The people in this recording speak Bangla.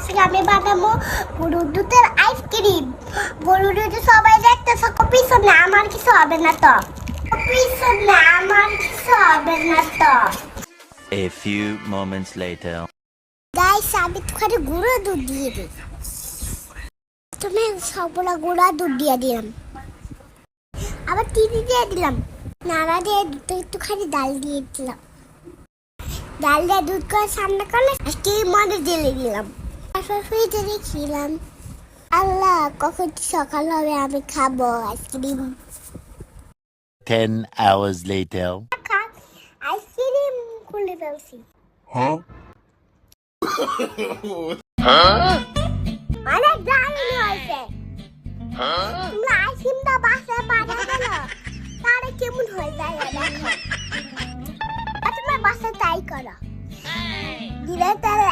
আজকে আমি বানাবো গরুর দুধের আইসক্রিম। গরুর দুধে সবাই দেখতেছে, পিছনে আমার কিছু হবে না তো, পিছনে আমার কিছু হবে না তো। A few moments later. Guys, আমি তো খালি গুঁড়ো দুধ দিয়ে দিই। তুমি সবগুলা গুঁড়া দুধ দিয়ে দিলাম, আবার চিনি দিয়ে দিলাম, নাড়া দিয়ে দুধ একটুখানি ডাল দিয়ে দিলাম। ডাল দিয়ে দুধ করে ঠান্ডা করলে আইসক্রিম মধ্যে ঢেলে দিলাম, তারপর ফ্রিজে রেখেছিলাম। আল্লাহ, কখন সকাল হবে আমি খাবো আইসক্রিম। 10 hours later. আইসক্রিম খুলে ফেলছি। অনেক দারুণ হয়েছে। তোমরা আইসক্রিমটা বাসায় বানাবে না, তাহলে কেমন হয়ে যায় দেখো। তোমরা বাসায় তাই করো, দিলে তাহলে